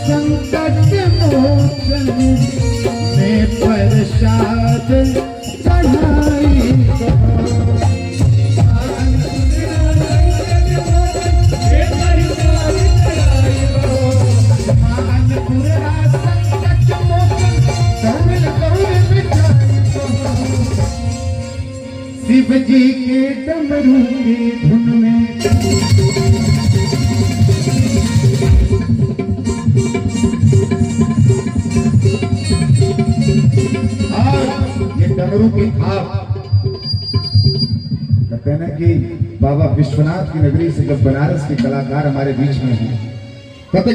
संकट मोचन में प्रसाद चढ़ाई शिव जी के डमरू की धुन में और ये डमरू की थाप कहते हैं ना कि बाबा विश्वनाथ की नगरी से जब बनारस के कलाकार हमारे बीच में हैं कहते